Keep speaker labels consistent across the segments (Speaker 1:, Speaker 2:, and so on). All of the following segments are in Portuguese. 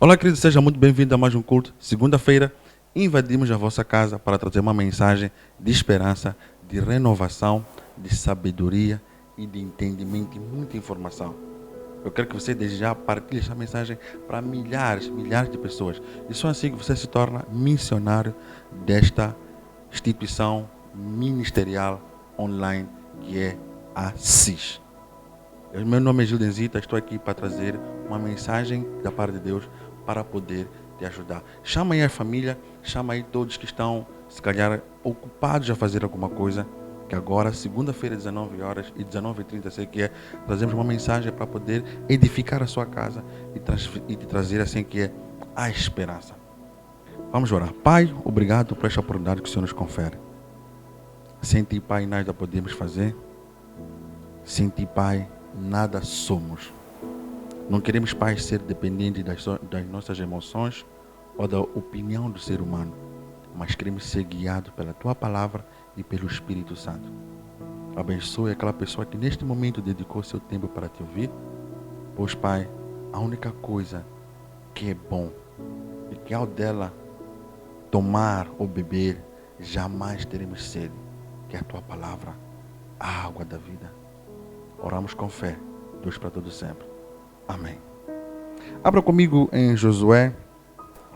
Speaker 1: Olá, querido, seja muito bem-vindo a mais um culto. Segunda-feira, invadimos a vossa casa para trazer uma mensagem de esperança, de renovação, de sabedoria e de entendimento e muita informação. Eu quero que você desde já partilhe essa mensagem para milhares de pessoas. E só assim que você se torna missionário desta instituição ministerial online que é a CIS. Meu nome é Gildenzita, estou aqui para trazer uma mensagem da parte de Deus para poder te ajudar. Chama aí a família, chama aí todos que estão, se calhar, ocupados a fazer alguma coisa, que agora, segunda-feira, 19 horas e 19h30, sei que é, trazemos uma mensagem para poder edificar a sua casa e te trazer assim que é a esperança. Vamos orar. Pai, obrigado por esta oportunidade que o Senhor nos confere. Sem ti, Pai, nada podemos fazer. Sem ti, Pai, nada somos. Não queremos, Pai, ser dependentes das nossas emoções ou da opinião do ser humano, mas queremos ser guiados pela Tua Palavra e pelo Espírito Santo. Abençoe aquela pessoa que neste momento dedicou seu tempo para Te ouvir, pois, Pai, a única coisa que é bom e que ao dela tomar ou beber, jamais teremos sede, que é a Tua Palavra, a água da vida. Oramos com fé, Deus para todos sempre. Amém. Abra comigo em Josué,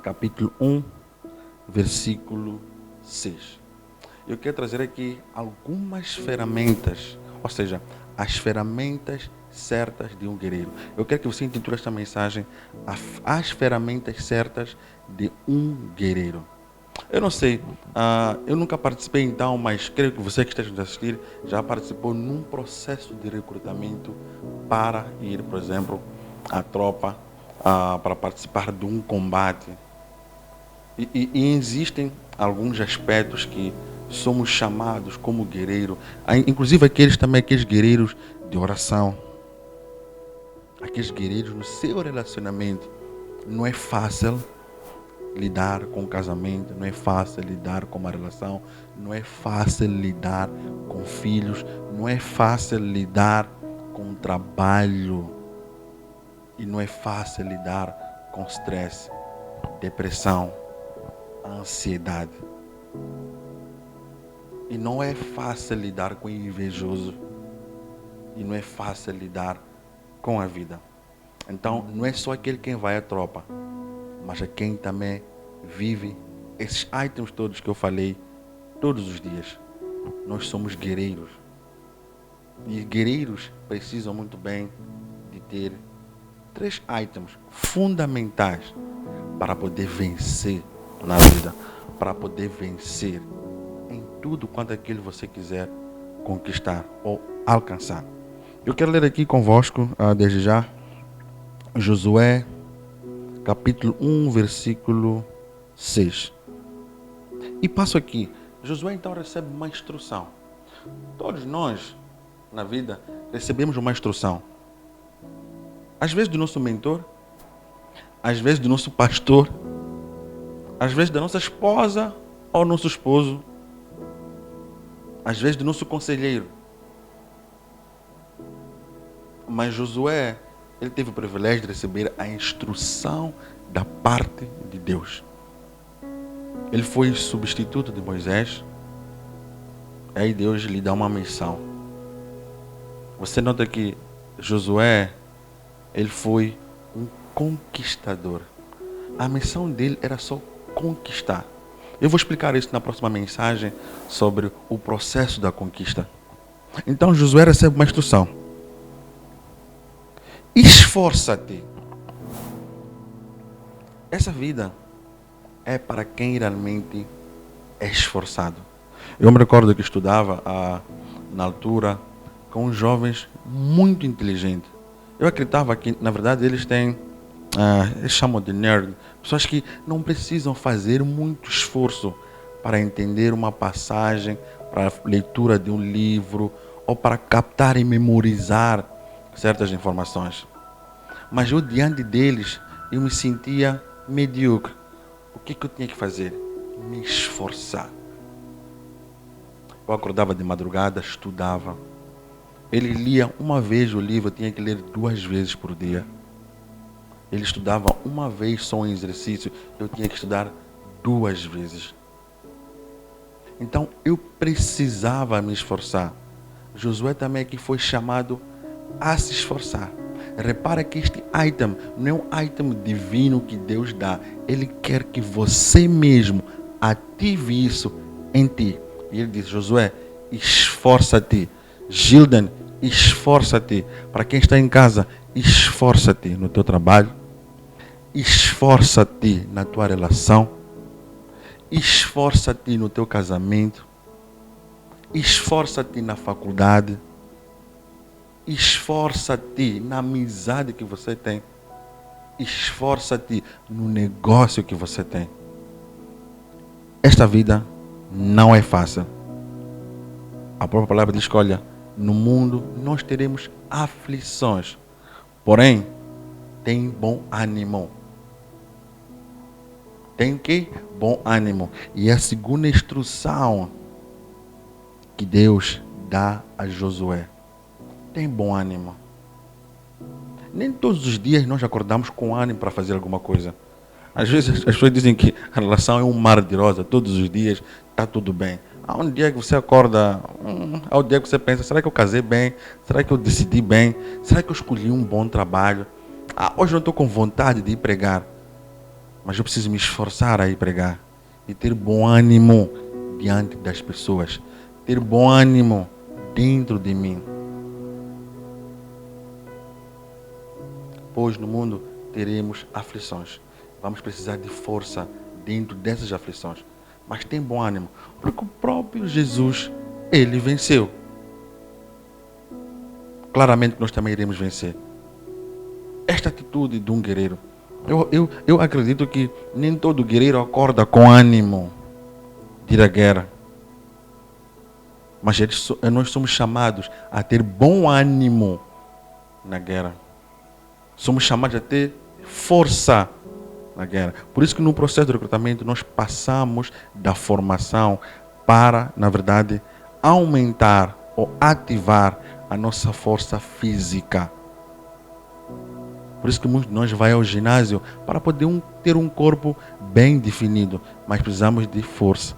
Speaker 1: capítulo 1, versículo 6. Eu quero trazer aqui algumas ferramentas, ou seja, as ferramentas certas de um guerreiro. Eu quero que você intitule esta mensagem As ferramentas certas de um guerreiro. Eu não sei, eu nunca participei então, mas creio que você que esteja nos assistir já participou num processo de recrutamento para ir, por exemplo, à tropa, para participar de um combate. E existem alguns aspectos que somos chamados como guerreiro, inclusive aqueles guerreiros de oração, aqueles guerreiros no seu relacionamento. Não é fácil lidar com o casamento, não é fácil lidar com uma relação, não é fácil lidar com filhos, não é fácil lidar com o trabalho e não é fácil lidar com estresse, depressão, ansiedade. E não é fácil lidar com o invejoso e não é fácil lidar com a vida. Então, não é só aquele quem vai à tropa, mas é quem também vive esses itens todos que eu falei todos os dias. Nós somos guerreiros. E guerreiros precisam muito bem de ter 3 itens fundamentais para poder vencer na vida, para poder vencer em tudo quanto aquilo você quiser conquistar ou alcançar. Eu quero ler aqui convosco, desde já, Josué, capítulo 1, versículo 6. E passo aqui. Josué então recebe uma instrução. Todos nós, na vida, recebemos uma instrução. Às vezes do nosso mentor, às vezes do nosso pastor, às vezes da nossa esposa ou nosso esposo, às vezes do nosso conselheiro. Mas Josué, ele teve o privilégio de receber a instrução da parte de Deus. Ele foi substituto de Moisés. Aí Deus lhe dá uma missão. Você nota que Josué, ele foi um conquistador. A missão dele era só conquistar. Eu vou explicar isso na próxima mensagem sobre o processo da conquista. Então Josué recebe uma instrução. Esforça-te. Essa vida é para quem realmente é esforçado. Eu me recordo que estudava na altura com jovens muito inteligentes. Eu acreditava que, na verdade, eles têm, eles chamam de nerd, pessoas que não precisam fazer muito esforço para entender uma passagem, para a leitura de um livro, ou para captar e memorizar certas informações. Mas eu, diante deles, eu me sentia medíocre. O que eu tinha que fazer? Me esforçar. Eu acordava de madrugada, estudava. Ele lia uma vez o livro, eu tinha que ler 2 vezes por dia. ele estudava uma vez só em exercício, eu tinha que estudar 2 vezes. Então eu precisava me esforçar. Josué também aqui foi chamado a se esforçar. Repara que este item não é um item divino que Deus dá. Ele quer que você mesmo ative isso em ti. E ele diz: Josué, esforça-te. Gildan, esforça-te. Para quem está em casa, esforça-te no teu trabalho. Esforça-te na tua relação. Esforça-te no teu casamento. Esforça-te na faculdade. Esforça-te na amizade que você tem. Esforça-te no negócio que você tem. Esta vida não é fácil. A própria palavra diz que, olha, no mundo nós teremos aflições. Porém, tem bom ânimo. Tem o quê? Bom ânimo. E a segunda instrução que Deus dá a Josué: tem bom ânimo. Nem todos os dias nós acordamos com ânimo para fazer alguma coisa. Às vezes as pessoas dizem que a relação é um mar de rosa, todos os dias está tudo bem. Há um dia que você acorda, há um dia que você pensa: será que eu casei bem? Será que eu decidi bem? Será que eu escolhi um bom trabalho? Hoje eu não estou com vontade de ir pregar, mas eu preciso me esforçar a ir pregar. E ter bom ânimo diante das pessoas. Ter bom ânimo dentro de mim. Pois no mundo teremos aflições. Vamos precisar de força dentro dessas aflições. Mas tem bom ânimo, porque o próprio Jesus, ele venceu. Claramente nós também iremos vencer. Esta atitude de um guerreiro. Eu acredito que nem todo guerreiro acorda com ânimo de ir à guerra. Mas nós somos chamados a ter bom ânimo na guerra. Somos chamados a ter força na guerra. Por isso que no processo de recrutamento nós passamos da formação para, na verdade, aumentar ou ativar a nossa força física. Por isso que muitos de nós vai ao ginásio para poder ter um corpo bem definido. Mas precisamos de força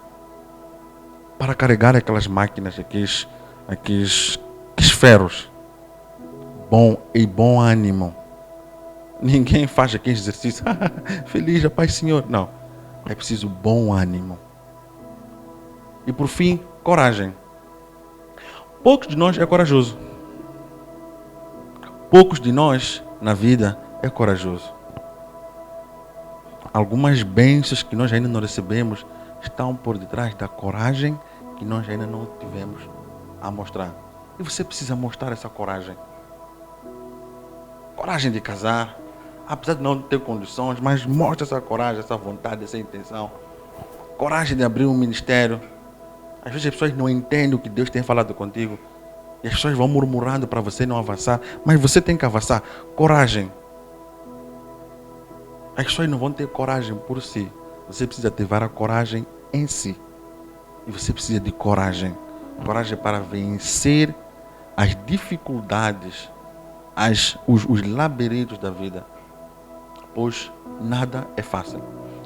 Speaker 1: para carregar aquelas máquinas, aqueles ferros. Bom ânimo. Ninguém faz aquele exercício feliz, a paz, Senhor. Não, é preciso bom ânimo. E por fim, coragem. Poucos de nós é corajoso. Poucos de nós na vida é corajoso. Algumas bênçãos que nós ainda não recebemos estão por detrás da coragem que nós ainda não tivemos a mostrar. E você precisa mostrar essa coragem. Coragem de casar, apesar de não ter condições, mas mostra essa coragem, essa vontade, essa intenção. Coragem de abrir um ministério. Às vezes as pessoas não entendem o que Deus tem falado contigo. E as pessoas vão murmurando para você não avançar. Mas você tem que avançar. Coragem. As pessoas não vão ter coragem por si. Você precisa ativar a coragem em si. E você precisa de coragem. Coragem para vencer as dificuldades, os labirintos da vida. Pois nada é fácil.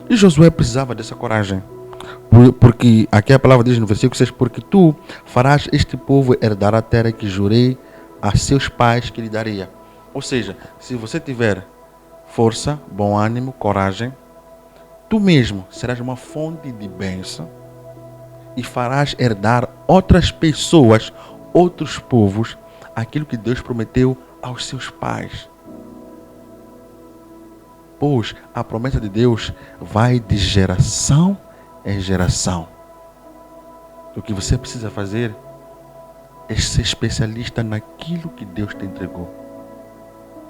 Speaker 1: E Josué precisava dessa coragem. Porque aqui a palavra diz no versículo 6: porque tu farás este povo herdar a terra que jurei a seus pais que lhe daria. Ou seja, se você tiver força, bom ânimo, coragem, tu mesmo serás uma fonte de bênção e farás herdar outras pessoas, outros povos, aquilo que Deus prometeu aos seus pais. Pois a promessa de Deus vai de geração em geração. O que você precisa fazer é ser especialista naquilo que Deus te entregou,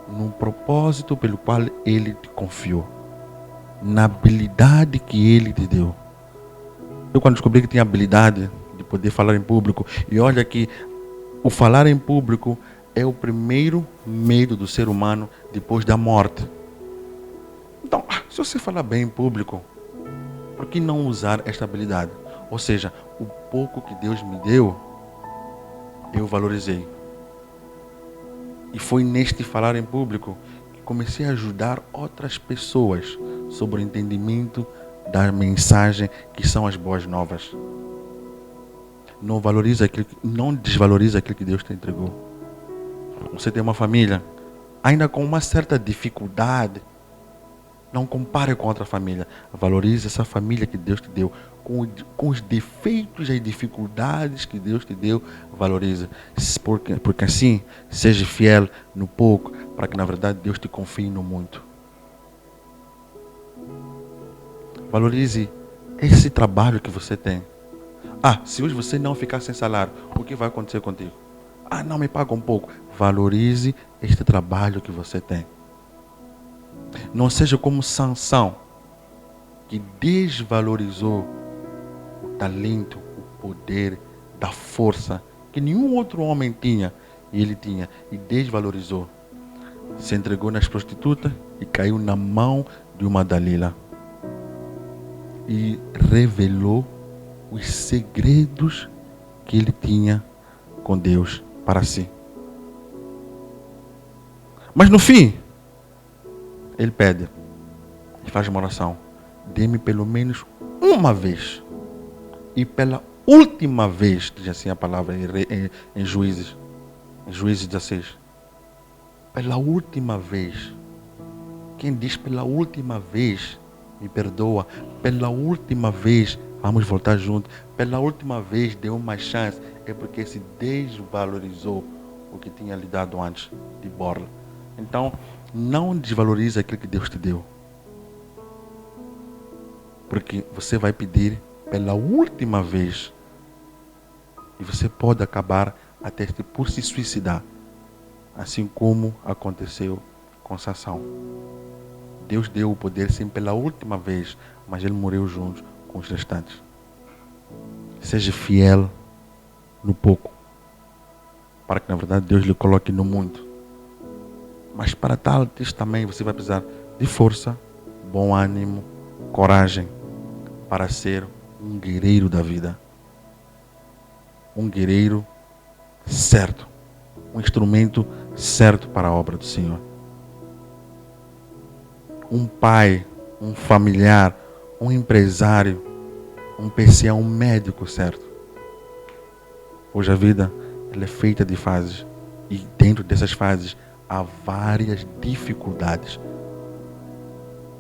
Speaker 1: no propósito pelo qual Ele te confiou, na habilidade que Ele te deu. Eu, quando descobri que tinha habilidade de poder falar em público, e olha que o falar em público é o primeiro medo do ser humano depois da morte. Então, se você falar bem em público, por que não usar esta habilidade? Ou seja, o pouco que Deus me deu, eu valorizei. E foi neste falar em público que comecei a ajudar outras pessoas sobre o entendimento da mensagem que são as boas novas. Não desvaloriza aquilo que Deus te entregou. Você tem uma família, ainda com uma certa dificuldade, não compare com outra família. Valorize essa família que Deus te deu. Com os defeitos e dificuldades que Deus te deu, valorize. Porque assim, seja fiel no pouco, para que na verdade Deus te confie no muito. Valorize esse trabalho que você tem. Se hoje você não ficar sem salário, o que vai acontecer contigo? Não me paga um pouco. Valorize este trabalho que você tem. Não seja como Sansão, que desvalorizou o talento, o poder, da força que nenhum outro homem tinha, e ele tinha, e desvalorizou. Se entregou nas prostitutas e caiu na mão de uma Dalila. E revelou os segredos que ele tinha com Deus para si. Mas no fim, ele pede e faz uma oração: dê-me pelo menos uma vez, e pela última vez, diz assim a palavra em Juízes 16. Pela última vez. Quem diz pela última vez, me perdoa. Pela última vez, vamos voltar juntos. Pela última vez, deu uma chance. É porque se desvalorizou o que tinha lhe dado antes de borla. Então, não desvalorize aquilo que Deus te deu. Porque você vai pedir pela última vez. E você pode acabar até por se suicidar. Assim como aconteceu com Sansão. Deus deu o poder sim pela última vez, mas ele morreu junto com os restantes. Seja fiel no pouco, para que na verdade Deus lhe coloque no muito. Mas para tal também você vai precisar de força, bom ânimo, coragem, para ser um guerreiro da vida. Um guerreiro certo, um instrumento certo para a obra do Senhor. Um pai, um familiar, um empresário, um PCA, um médico certo. Hoje a vida ela é feita de fases, e dentro dessas fases há várias dificuldades.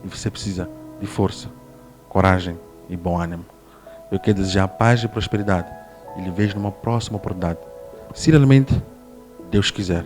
Speaker 1: E você precisa de força, coragem e bom ânimo. Eu quero desejar paz e prosperidade, e lhe vejo numa próxima oportunidade, se realmente Deus quiser.